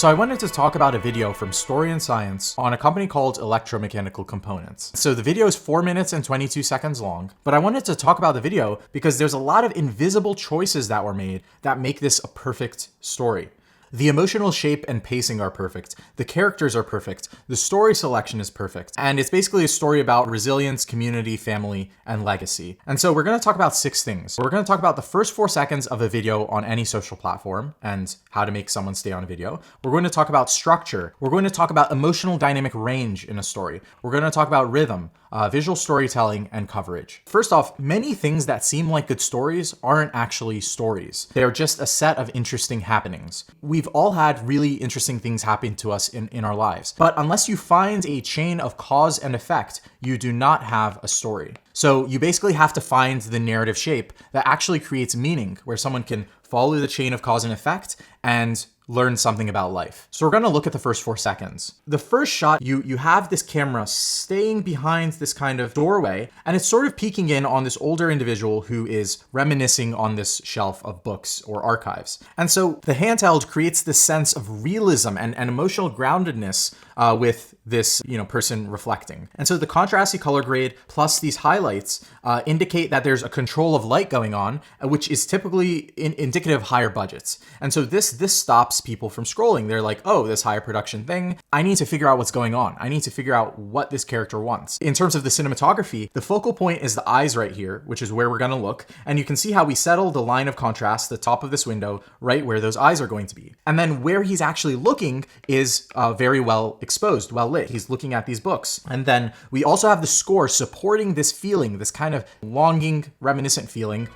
So I wanted to talk about a video from Story and Science on a company called Electromechanical Components. So the video is 4 minutes and 22 seconds long, but I wanted to talk about the video because there's a lot of invisible choices that were made that make this a perfect story. The emotional shape and pacing are perfect. The characters are perfect. The story selection is perfect. And it's basically a story about resilience, community, family, and legacy. And so we're going to talk about 6 things. We're going to talk about the first 4 seconds of a video on any social platform and how to make someone stay on a video. We're going to talk about structure. We're going to talk about emotional dynamic range in a story. We're going to talk about rhythm, visual storytelling, and coverage. First off, many things that seem like good stories aren't actually stories. They're just a set of interesting happenings. We've all had really interesting things happen to us in our lives. But unless you find a chain of cause and effect, you do not have a story. So you basically have to find the narrative shape that actually creates meaning, where someone can follow the chain of cause and effect and learn something about life. So we're going to look at the first 4 seconds. The first shot, you have this camera staying behind this kind of doorway, and it's sort of peeking in on this older individual who is reminiscing on this shelf of books or archives. And so the handheld creates this sense of realism and emotional groundedness with this person reflecting. And so the contrasty color grade plus these highlights indicate that there's a control of light going on, which is typically indicative of higher budgets. And so this stops people from scrolling. They're like, oh, this higher production thing, I need to figure out what's going on. I need to figure out what this character wants. In terms of the cinematography, the focal point is the eyes right here, which is where we're going to look. And you can see how we settle the line of contrast, the top of this window, right where those eyes are going to be. And then where he's actually looking is very well exposed, well lit. He's looking at these books. And then we also have the score supporting this feeling, this kind of longing, reminiscent feeling,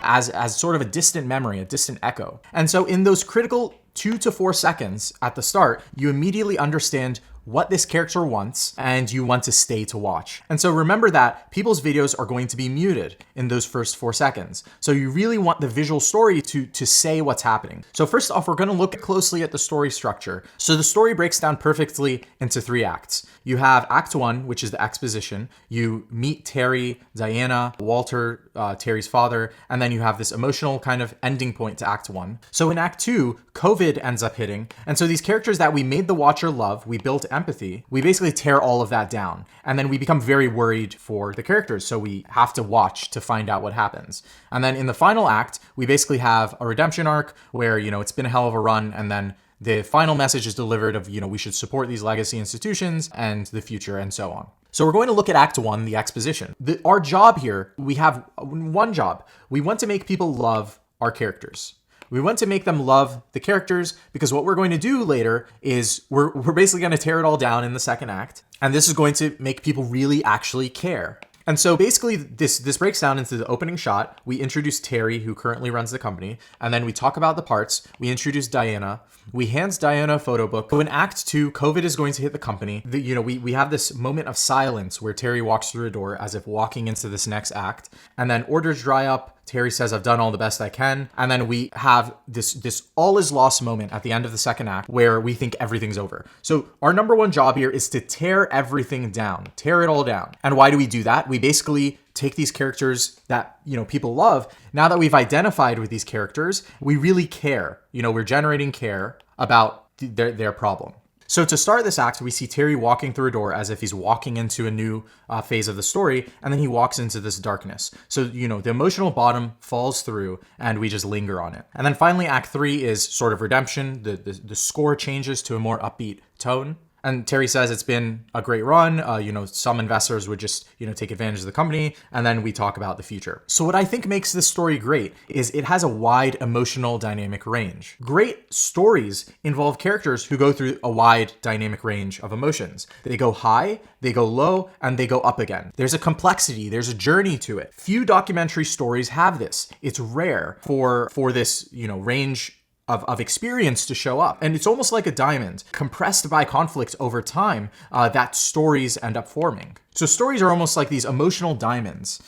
as sort of a distant memory, a distant echo. And so in those critical 2 to 4 seconds at the start, you immediately understand what this character wants, and you want to stay to watch. And so remember that people's videos are going to be muted in those first 4 seconds. So you really want the visual story to say what's happening. So first off, we're going to look closely at the story structure. So the story breaks down perfectly into 3 acts. You have Act 1, which is the exposition. You meet Terry, Diana, Walter, Terry's father, and then you have this emotional kind of ending point to Act 1. So in Act 2, COVID ends up hitting. And so these characters that we made the watcher love, we built empathy, we basically tear all of that down. And then we become very worried for the characters. So we have to watch to find out what happens. And then in the final act, we basically have a redemption arc where, it's been a hell of a run. And then the final message is delivered of, we should support these legacy institutions and the future and so on. So we're going to look at Act 1, the exposition. Our job here, we have one job. We want to make people love our characters. We want to make them love the characters because what we're going to do later is we're basically going to tear it all down in the second act. And this is going to make people really actually care. And so basically this breaks down into the opening shot. We introduce Terry, who currently runs the company, and then we talk about the parts. We introduce Diana. We hand Diana a photo book. So in Act 2, COVID is going to hit the company. We have this moment of silence where Terry walks through a door as if walking into this next act. And then orders dry up. Terry says, I've done all the best I can. And then we have this all is lost moment at the end of the second act where we think everything's over. So our number one job here is to tear everything down, tear it all down. And why do we do that? We basically take these characters that, people love. Now that we've identified with these characters, we really care. We're generating care about their problem. So to start this act, we see Terry walking through a door as if he's walking into a new phase of the story, and then he walks into this darkness. So, the emotional bottom falls through, and we just linger on it. And then finally, Act 3 is sort of redemption. The score changes to a more upbeat tone. And Terry says it's been a great run. Some investors would just, take advantage of the company. And then we talk about the future. So what I think makes this story great is it has a wide emotional dynamic range. Great stories involve characters who go through a wide dynamic range of emotions. They go high, they go low, and they go up again. There's a complexity, there's a journey to it. Few documentary stories have this. It's rare for this, range of experience to show up. And it's almost like a diamond compressed by conflict over time that stories end up forming. So stories are almost like these emotional diamonds.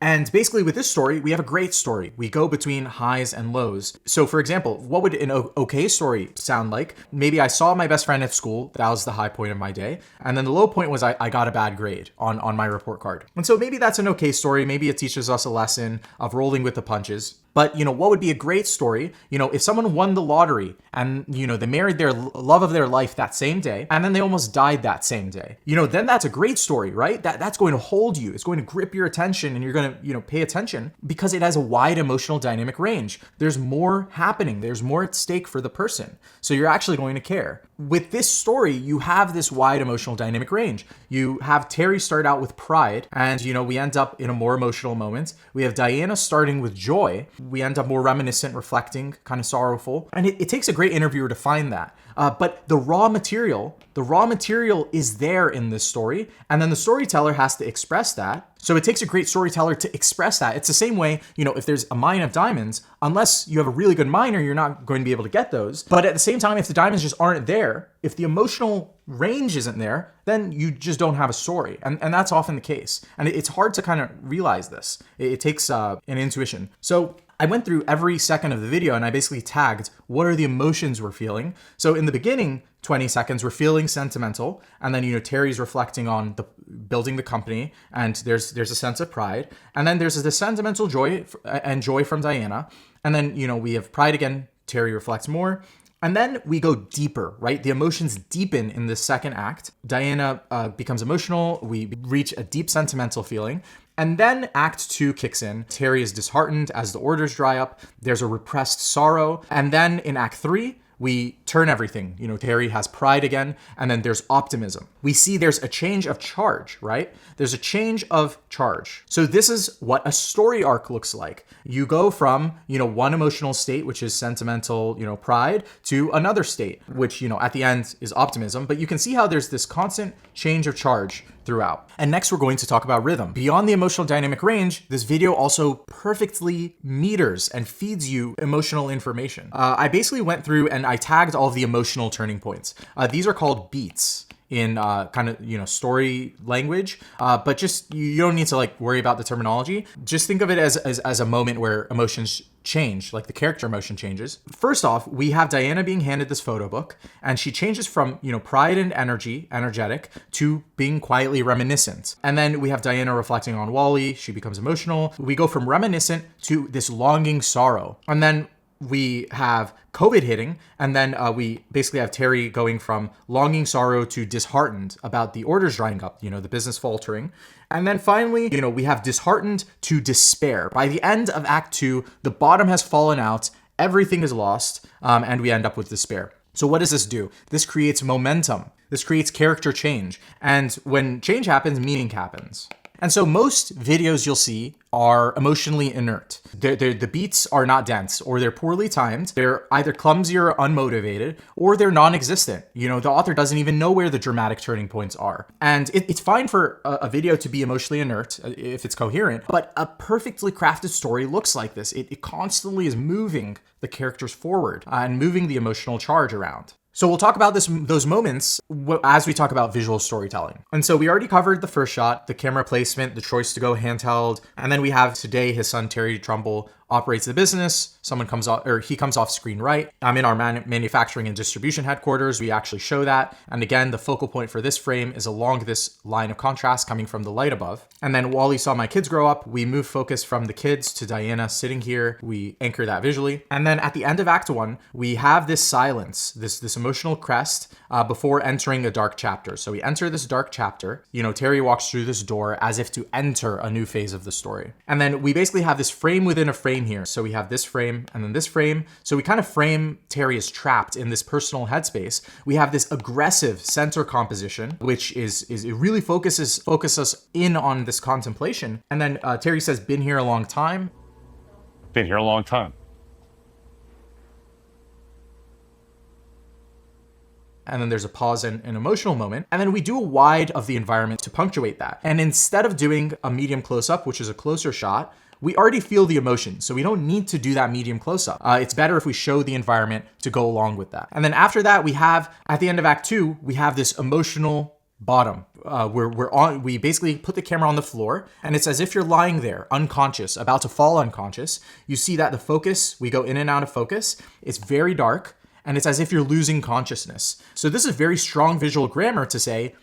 And basically with this story, we have a great story. We go between highs and lows. So for example, what would an okay story sound like? Maybe I saw my best friend at school. That was the high point of my day. And then the low point was I got a bad grade on my report card. And so maybe that's an okay story. Maybe it teaches us a lesson of rolling with the punches. But, what would be a great story, if someone won the lottery and, they married their love of their life that same day, and then they almost died that same day, then that's a great story, right? That's going to hold you. It's going to grip your attention, and you're going to, pay attention because it has a wide emotional dynamic range. There's more happening. There's more at stake for the person. So you're actually going to care. With this story, you have this wide emotional dynamic range. You have Terry start out with pride, and, we end up in a more emotional moment. We have Diana starting with joy. We end up more reminiscent, reflecting, kind of sorrowful. And it takes a great interviewer to find that. But the raw material is there in this story, and then the storyteller has to express that. So it takes a great storyteller to express that. It's the same way, if there's a mine of diamonds, unless you have a really good miner, you're not going to be able to get those. But at the same time, if the diamonds just aren't there, if the emotional range isn't there, then you just don't have a story. And that's often the case. And it's hard to kind of realize this. It takes an intuition. So I went through every second of the video and I basically tagged what are the emotions we're feeling. So in the beginning 20 seconds, we're feeling sentimental. And then, Terry's reflecting on building the company, and there's a sense of pride. And then there's this sentimental joy from Diana. And then, we have pride again. Terry reflects more. And then we go deeper, right? The emotions deepen in the second act. Diana becomes emotional. We reach a deep sentimental feeling. And then Act 2 kicks in. Terry is disheartened as the orders dry up. There's a repressed sorrow. And then in Act 3, we turn everything. Terry has pride again, and then there's optimism. We see there's a change of charge, right? There's a change of charge. So this is what a story arc looks like. You go from, one emotional state, which is sentimental, pride, to another state, which, at the end is optimism. But you can see how there's this constant change of charge throughout. And next we're going to talk about rhythm. Beyond the emotional dynamic range, this video also perfectly meters and feeds you emotional information. I basically went through and I tagged all of the emotional turning points. These are called beats in kind of, story language, but just, you don't need to worry about the terminology. Just think of it as a moment where emotions change, like the character emotion changes. First off, we have Diana being handed this photo book, and she changes from, pride and energetic, to being quietly reminiscent. And then we have Diana reflecting on Wally. She becomes emotional. We go from reminiscent to this longing sorrow. And then we have COVID hitting, and then we basically have Terry going from longing sorrow to disheartened about the orders drying up, the business faltering. And then finally, we have disheartened to despair. By the end of Act 2, the bottom has fallen out, everything is lost, and we end up with despair. So what does this do? This creates momentum. This creates character change. And when change happens, meaning happens. And so most videos you'll see are emotionally inert. The beats are not dense, or they're poorly timed. They're either clumsy or unmotivated, or they're non-existent. The author doesn't even know where the dramatic turning points are. And it's fine for a video to be emotionally inert if it's coherent, but a perfectly crafted story looks like this. It constantly is moving the characters forward and moving the emotional charge around. So we'll talk about those moments as we talk about visual storytelling. And so we already covered the first shot, the camera placement, the choice to go handheld. And then we have today his son, Terry Trumbull, operates the business. He comes off screen right. I'm in our manufacturing and distribution headquarters. We actually show that. And again, the focal point for this frame is along this line of contrast coming from the light above. And then Wally saw my kids grow up. We move focus from the kids to Diana sitting here. We anchor that visually. And then at the end of Act 1, we have this silence, this emotional crest before entering a dark chapter. So we enter this dark chapter. Terry walks through this door as if to enter a new phase of the story. And then we basically have this frame within a frame here. So we have this frame and then this frame. So we kind of frame Terry as trapped in this personal headspace. We have this aggressive center composition, which it really focuses us in on this contemplation. And then Terry says, "Been here a long time." Been here a long time. And then there's a pause and an emotional moment. And then we do a wide of the environment to punctuate that. And instead of doing a medium close-up, which is a closer shot, we already feel the emotion, so we don't need to do that medium close-up. It's better if we show the environment to go along with that. And then after that, we have, at the end of Act 2, we have this emotional bottom. We basically put the camera on the floor, and it's as if you're lying there, unconscious, about to fall unconscious. You see that the focus, we go in and out of focus. It's very dark. and it's as if you're losing consciousness. So this is very strong visual grammar to say,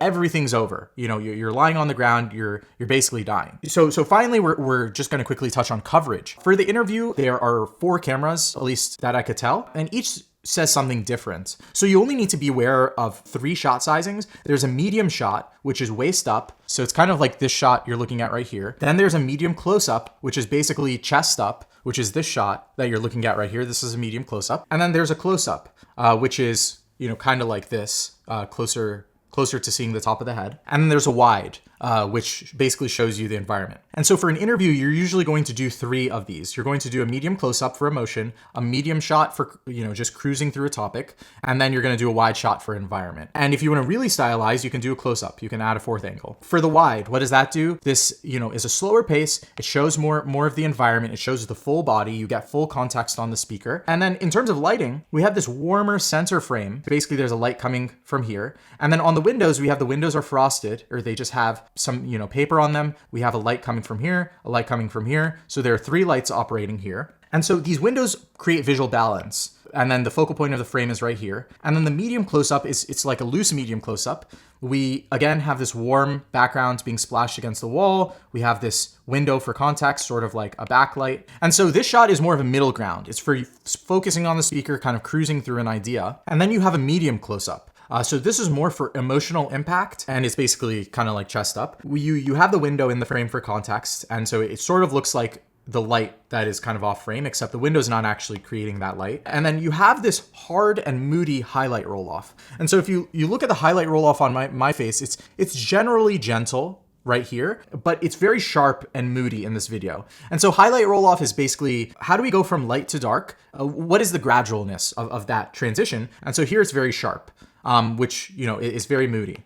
everything's over. You're lying on the ground, you're basically dying. So finally, we're just going to quickly touch on coverage. For the interview, there are 4 cameras, at least that I could tell, and each says something different. So you only need to be aware of 3 shot sizings. There's a medium shot, which is waist up. So it's kind of like this shot you're looking at right here. Then there's a medium close up, which is basically chest up, which is this shot that you're looking at right here. This is a medium close up. And then there's a close up, which is, kind of like this, closer to seeing the top of the head. And then there's a wide, which basically shows you the environment. And so for an interview, you're usually going to do 3 of these. You're going to do a medium close-up for emotion, a medium shot for, just cruising through a topic, and then you're going to do a wide shot for environment. And if you want to really stylize, you can do a close-up. You can add a 4th angle. For the wide, what does that do? This, is a slower pace. It shows more of the environment. It shows the full body. You get full context on the speaker. And then in terms of lighting, we have this warmer center frame. Basically, there's a light coming from here. And then on the windows, we have the windows are frosted, or they just have some, paper on them. We have a light coming from here, a light coming from here. So there are 3 lights operating here. And so these windows create visual balance. And then the focal point of the frame is right here. And then the medium close-up it's like a loose medium close-up. We, again, have this warm background being splashed against the wall. We have this window for context, sort of like a backlight. And so this shot is more of a middle ground. It's for focusing on the speaker, kind of cruising through an idea. And then you have a medium close-up. So this is more for emotional impact, and it's basically kind of like chest up. You have the window in the frame for context, and so it sort of looks like the light that is kind of off frame, except the window's not actually creating that light. And then you have this hard and moody highlight roll off. And so if you look at the highlight roll off on my face, it's generally gentle right here, but it's very sharp and moody in this video. And so highlight roll off is basically, how do we go from light to dark? What is the gradualness of that transition? And so here it's very sharp. Which, is very moody.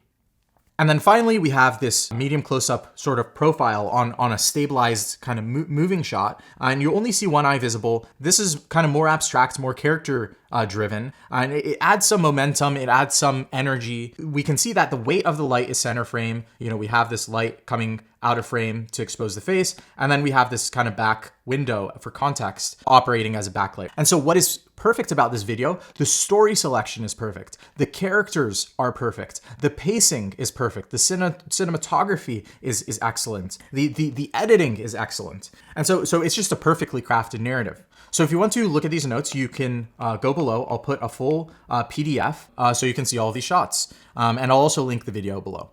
And then finally, we have this medium close-up sort of profile on a stabilized kind of moving shot. And you only see one eye visible. This is kind of more abstract, more character driven. And it adds some momentum. It adds some energy. We can see that the weight of the light is center frame. We have this light coming out of frame to expose the face. And then we have this kind of back window for context operating as a backlight. And so what is perfect about this video, the story selection is perfect. The characters are perfect. The pacing is perfect. The cinematography is excellent. The editing is excellent. And so it's just a perfectly crafted narrative. So if you want to look at these notes, you can go below. I'll put a full PDF so you can see all of these shots. And I'll also link the video below.